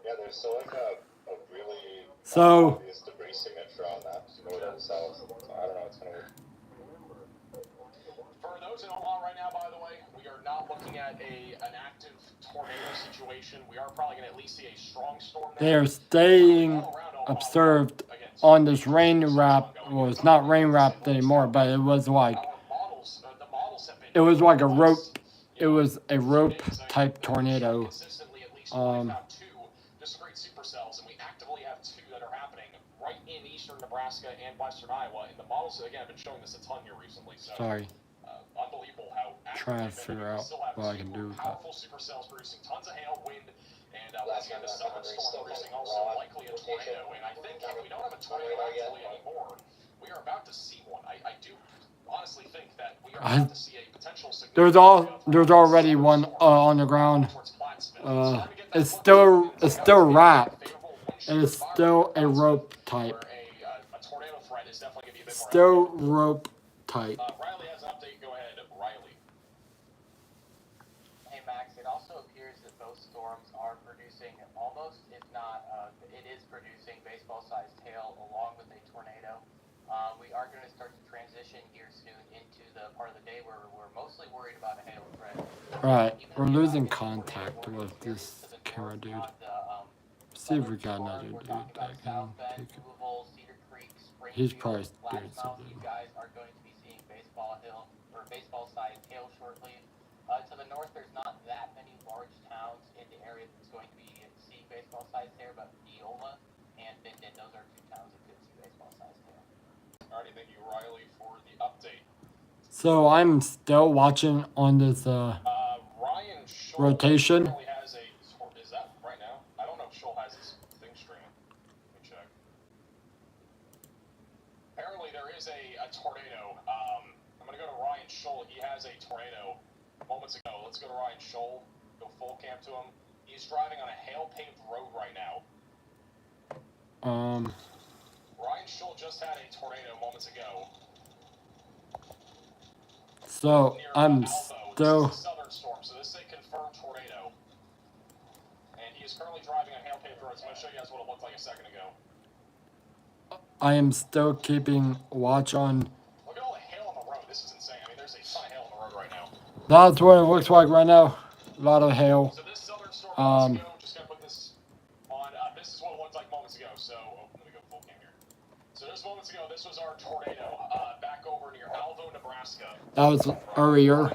Yeah, there's still like a really So obvious debris signature on that north and south. So I don't know, it's kind of weird. For those in Omaha right now, by the way, we are not looking at an active tornado situation. We are probably going to at least see a strong storm. they are staying observed on this rain wrap. Well, it's not rain wrapped anymore, but it was like a rope. It was a rope type tornado. Discrete supercells, and we actively have two that are happening right in eastern Nebraska and western Iowa. And the models, again, have been showing this a ton here recently. So, Sorry. Unbelievable how Trying to figure out what I can do with that. Powerful supercells producing tons of hail, wind, and once again, the southern storm producing also likely a tornado. And I think if we don't have a tornado actively anymore, we are about to see one. I do honestly think that we are about to see a potential there's already one on the ground. It's still wrapped, and it's still a rope type. Still rope type. Riley has an update. Go ahead, Riley. Hey Max, it also appears that both storms are producing almost, if not, it is producing baseball-sized hail along with a tornado. We are going to start to transition here soon into the part of the day where we're mostly worried about a hail threat. Right, we're losing contact with this camera dude. See if we got another dude that can take it. He's probably doing something. You guys are going to be seeing baseball-sized hail shortly. To the north, there's not that many large towns in the area that's going to be seeing baseball-sized hail, but Neola and Minden, those are two towns that could see baseball-sized hail. Alrighty, thank you, Riley, for the update. So I'm still watching on this Ryan rotation. Has a, is that right now? I don't know if Scholl has his thing streaming. Let me check. Apparently there is a tornado. I'm going to go to Ryan Scholl. He has a tornado moments ago. Let's go to Ryan Scholl. Go full cam to him. He's driving on a hail-paved road right now. Ryan Scholl just had a tornado moments ago. So I'm still. This is a southern storm, so this is a confirmed tornado. And he is currently driving on hail-paved roads. I'm going to show you guys what it looked like a second ago. I am still keeping watch on. Look at all the hail on the road. This is insane. I mean, there's a ton of hail on the road right now. That's what it looks like right now. A lot of hail. So this southern storm moments ago, just going to put this on. This is what it looked like moments ago. So, let me go full cam here. So just moments ago, this was our tornado back over near Alvo, Nebraska. That was earlier.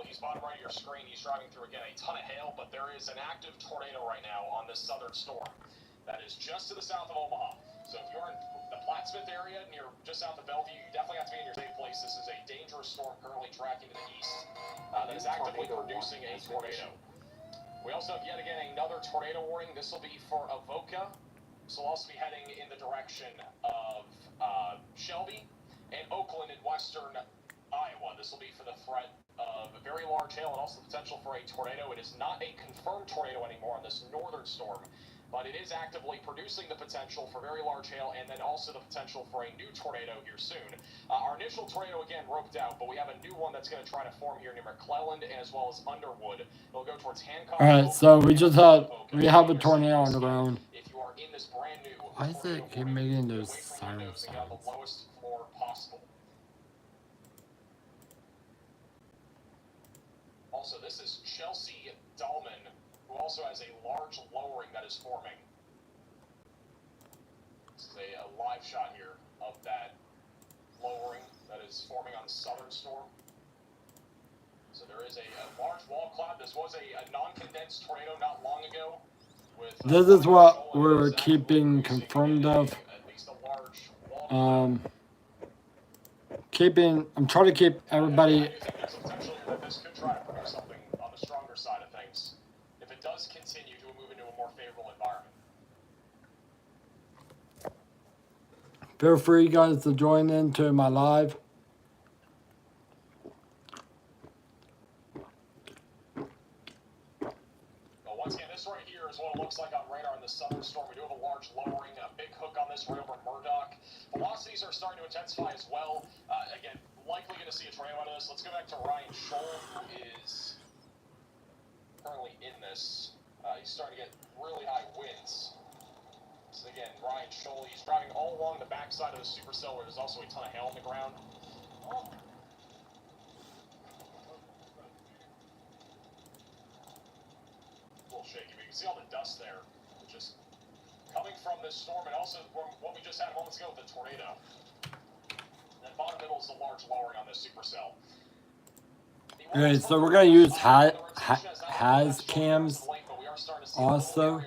He's bottom right of your screen. He's driving through, again, a ton of hail, but there is an active tornado right now on this southern storm. That is just to the south of Omaha. So if you're in the Plattsmouth area, near just south of Bellevue, you definitely have to be in your safe place. This is a dangerous storm currently tracking to the east that is actively producing a tornado. We also have yet again another tornado warning. This will be for Avoca. This will also be heading in the direction of Shelby and Oakland in western Iowa. This will be for the threat of very large hail and also the potential for a tornado. It is not a confirmed tornado anymore on this northern storm, but it is actively producing the potential for very large hail and then also the potential for a new tornado here soon. Our initial tornado, again, roped out, but we have a new one that's going to try to form here near McClelland as well as Underwood. It'll go towards Hancock. Alright, so we have a tornado on the ground. If you are in this brand new, why is it keep making those siren sounds? the lowest floor possible. Also, this is Chelsea Dahlman, who also has a large lowering that is forming. This is a live shot here of that lowering that is forming on the southern storm. So there is a large wall cloud. This was a non-condensed tornado not long ago. This is what we're keeping confirmed of. I'm trying to keep everybody. This could try to produce something on the stronger side of things if it does continue to move into a more favorable environment. Feel free, guys, to join into my live. Well, once again, this right here is what it looks like on radar in the southern storm. We do have a large lowering, a big hook on this right over Murdoch. Velocities are starting to intensify as well. Again, likely going to see a tornado out of this. Let's go back to Ryan Scholl, who is currently currently in this. He's starting to get really high winds. So again, Ryan Scholl, he's driving all along the backside of the supercell where there's also a ton of hail on the ground. A little shaky, but you can see all the dust there, just coming from this storm, and also from what we just had moments ago with the tornado. And then bottom middle is the large lowering on this supercell. Okay, so we're gonna use has cams also.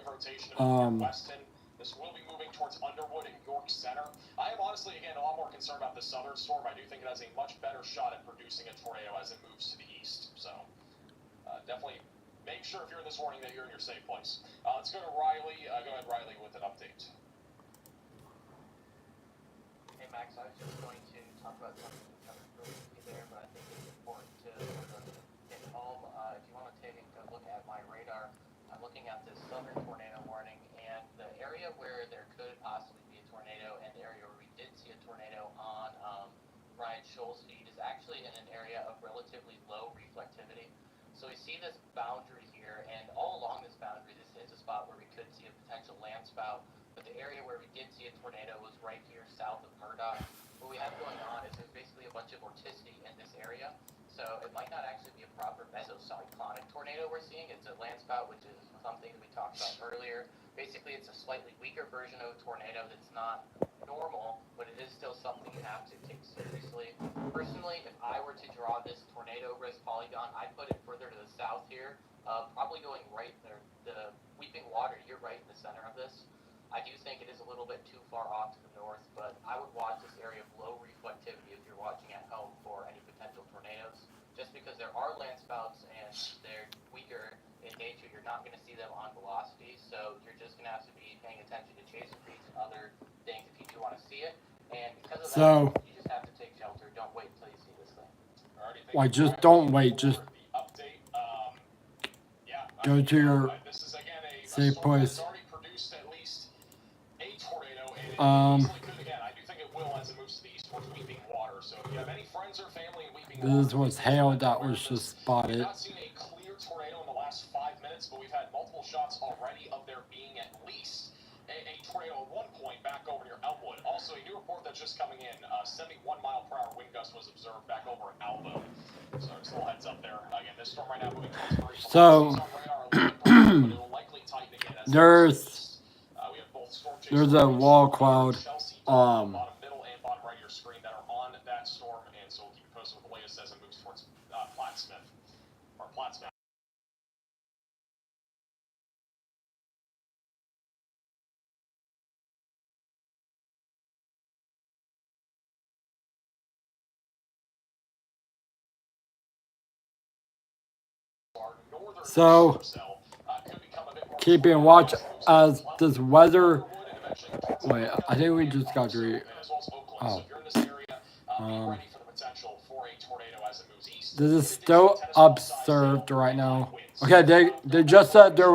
This will be moving towards Underwood and York Center. I am honestly, again, a lot more concerned about the southern storm. I do think it has a much better shot at producing a tornado as it moves to the east. So definitely make sure if you're in this warning that you're in your safe place. Let's go to Riley. Go ahead, Riley, with an update. Hey, Max, I was just going to talk about something that covered briefly there, but I think it's important to hit home. If you want to take a look at my radar, I'm looking at this southern tornado warning, and the area where there could possibly be a tornado and the area where we did see a tornado on Ryan Scholl's feed is actually in an area of relatively low reflectivity. So we see this boundary here, and all along this boundary, this is a spot where we could see a potential land spout. But the area where we did see a tornado was right here south of Murdoch. What we have going on is there's basically a bunch of vorticity in this area. So it might not actually be a proper mesocyclonic tornado we're seeing. It's a land spout, which is something that we talked about earlier. Basically, it's a slightly weaker version of a tornado that's not normal, but it is still something you have to take seriously. Personally, if I were to draw this tornado risk polygon, I'd put it further to the south here, probably going right there. The Weeping Water, you're right in the center of this. I do think it is a little bit too far off to the north, but I would watch this area of low reflectivity if you're watching at home for any potential tornadoes. Just because there are land spouts and they're weaker in nature, you're not going to see them on velocity, so you're just going to have to be paying attention to chaser creeks and other things if you do want to see it. And because of that, you just have to take shelter. Don't wait until you see this thing. Why, just don't wait. Just go to your safe place. This was hail that was just spotted. Not seen a clear tornado in the last 5 minutes, but we've had multiple shots already of there being at least a tornado at one point back over near Elmwood. Also, a new report that's just coming in, 71-mile-per-hour wind gust was observed back over at Alvo. So just a little heads up there. Again, this storm right now moving towards so there's a wall cloud bottom middle and bottom right of your screen that are on that storm, and so we'll keep you posted with the latest as it moves towards Plattsmouth. So keeping watch as this weather. Wait, I think we just got to. Oh. This is still observed right now. Okay, they just said there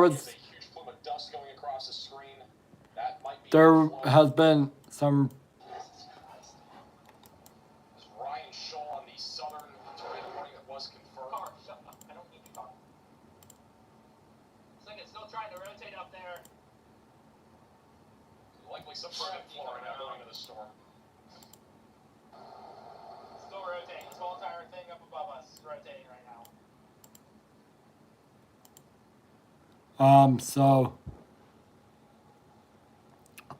has been some. Ryan Scholl on the southern tornado warning that was confirmed. I don't need to talk. Looks like it's still trying to rotate up there. Likely some sort of floor now going into the storm. Still rotating. This whole entire thing up above us is rotating right now. So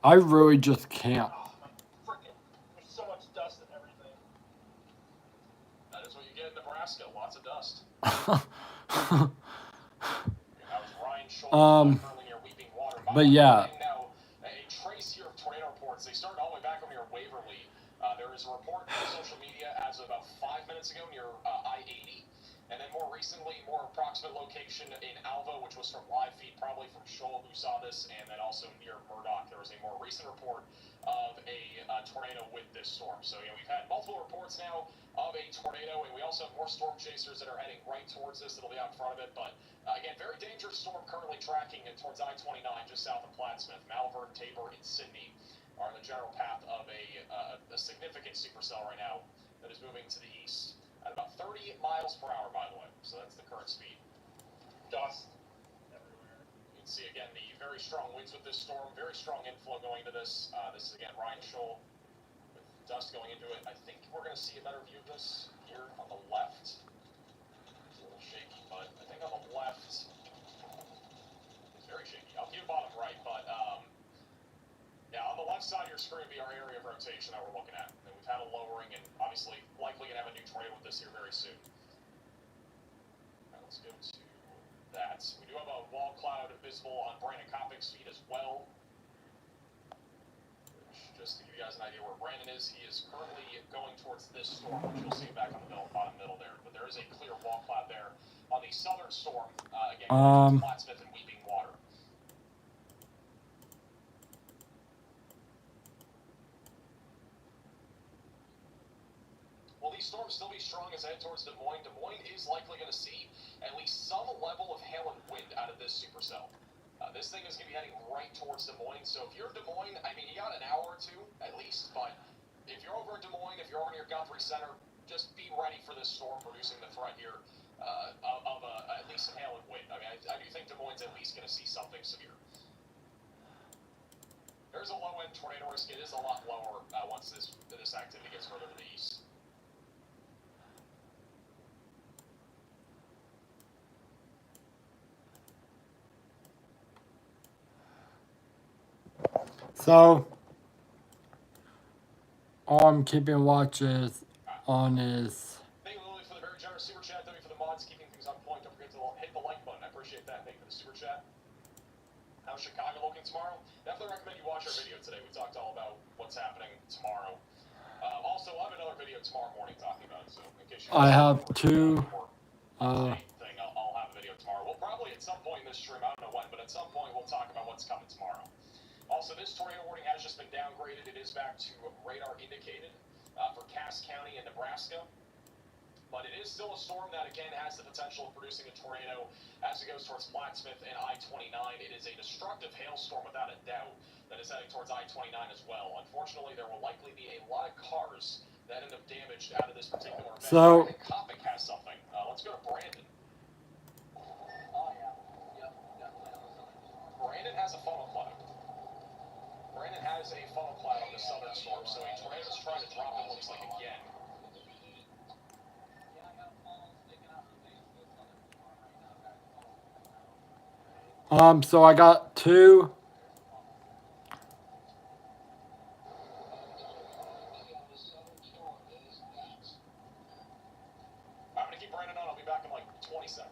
I really just can't. Oh, my frickin'. There's so much dust and everything. That is what you get in Nebraska. Lots of dust. But yeah. Now, a trace here of tornado reports. They started all the way back over near Waverly. There is a report on social media as of about 5 minutes ago near I-80. And then more recently, more approximate location in Alva, which was from live feed, probably from Scholl, who saw this, and then also near Murdoch. There was a more recent report of a tornado with this storm. So, we've had multiple reports now of a tornado, and we also have more storm chasers that are heading right towards this. That'll be out in front of it. But, again, very dangerous storm currently tracking towards I-29 just south of Plattsmouth. Malvern, Tabor, and Sydney are in the general path of a significant supercell right now that is moving to the east. At about 30 miles per hour, by the way. So that's the current speed. Dust. see again the very strong winds with this storm, very strong inflow going into this. This is again Ryan Shoal with dust going into it. I think we're going to see a better view of this here on the left. It's a little shaky, but I think on the left it's very shaky. I'll keep it bottom right, but yeah, on the left side of your screen will be our area of rotation that we're looking at. And we've had a lowering, and obviously likely going to have a new tornado with this here very soon. All right, let's go to that. We do have a wall cloud visible on Brandon Kopping's feet as well. Just to give you guys an idea where Brandon is, he is currently going towards this storm, which you'll see back on the bottom middle there. But there is a clear wall cloud there on the southern storm, again, going towards Plattsmouth and Weeping Water. Will these storms still be strong as they head towards Des Moines? Des Moines is likely going to see at least some level of hail and wind out of this supercell. This thing is going to be heading right towards Des Moines. So if you're Des Moines, I mean, you got an hour or two at least. But if you're over in Des Moines, if you're over near Guthrie Center, just be ready for this storm producing the threat here of at least some hail and wind. I mean, I do think Des Moines is at least going to see something severe. There's a low-end tornado risk. It is a lot lower once this activity gets further to the east. So, all I'm keeping watch is on is. Thank you, Lily, for the very generous super chat. Thank you for the mods, keeping things on point. Don't forget to hit the like button. I appreciate that. Thank you for the super chat. How's Chicago looking tomorrow? Definitely recommend you watch our video today. We talked all about what's happening tomorrow. Also, I'll have another video tomorrow morning talking about it. So, in case you I have two. I'll have a video tomorrow. We'll probably at some point in this stream, I don't know when, but at some point we'll talk about what's coming tomorrow. Also, this tornado warning has just been downgraded. It is back to radar indicated for Cass County in Nebraska. But it is still a storm that, again, has the potential of producing a tornado as it goes towards Plattsmouth and I-29. It is a destructive hailstorm without a doubt that is heading towards I-29 as well. Unfortunately, there will likely be a lot of cars that end up damaged out of this particular event. So, Brandon Kopping has something. Let's go to Brandon. Oh, yeah. Yep, definitely. Brandon has a funnel cloud. Brandon has a funnel cloud on the southern storm, so a tornado is trying to drop, it looks like, again. Yeah, I got a funnel sticking out the face of the southern storm right now, guys. So I got two. I'm going to keep Brandon on. I'll be back in like 20 seconds.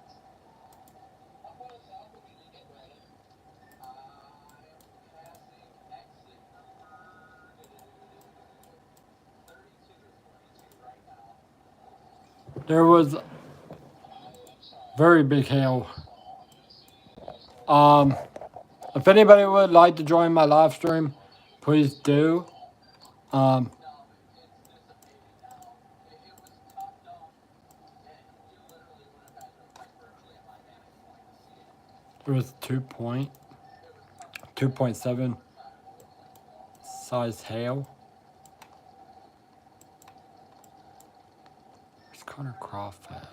There was very big hail. If anybody would like to join my live stream, please do. There was 2.7 size hail. Where's Connor Croft at?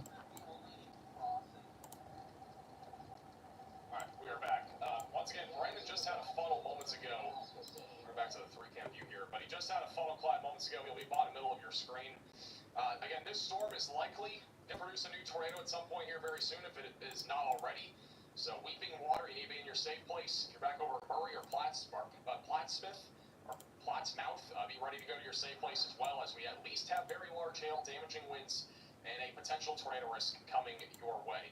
Alright, we are back. Once again, Brandon just had a funnel moments ago. We're back to the 3-cam view here, but he just had a funnel cloud moments ago. He'll be bottom middle of your screen. Again, this storm is likely to produce a new tornado at some point here very soon, if it is not already. So, Weeping Water, you need to be in your safe place. If you're back over Murray or Plattsmouth, be ready to go to your safe place as well, as we at least have very large hail, damaging winds, and a potential tornado risk coming your way.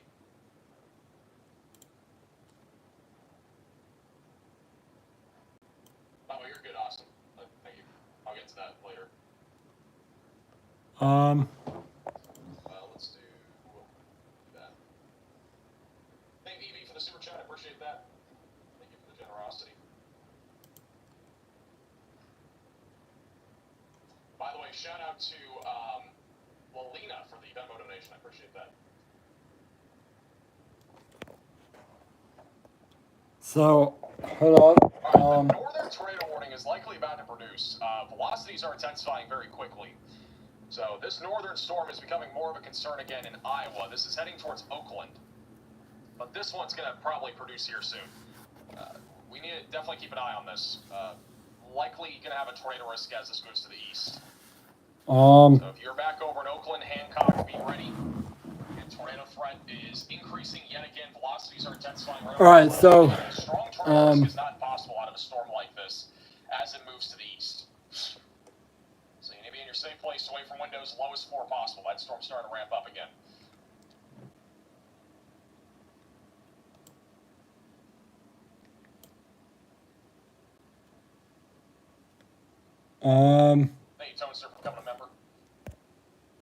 Oh, you're good, Austin. Thank you. I'll get to that later. Let's do that. Thank you, Evie, for the super chat. I appreciate that. Thank you for the generosity. By the way, shout out to Lalina for the Venmo donation. I appreciate that. So, hold on. Alright, the northern tornado warning is likely about to produce. Velocities are intensifying very quickly. So this northern storm is becoming more of a concern again in Iowa. This is heading towards Oakland. But this one's going to probably produce here soon. We need to definitely keep an eye on this. Likely going to have a tornado risk as this moves to the east. So if you're back over in Oakland, Hancock, be ready. And tornado threat is increasing yet again. Velocities are intensifying. All right, so Strong tornado risk is not impossible out of a storm like this as it moves to the east. So you need to be in your safe place, away from windows, lowest floor possible. That storm's starting to ramp up again. Thank you, Toaster, for coming to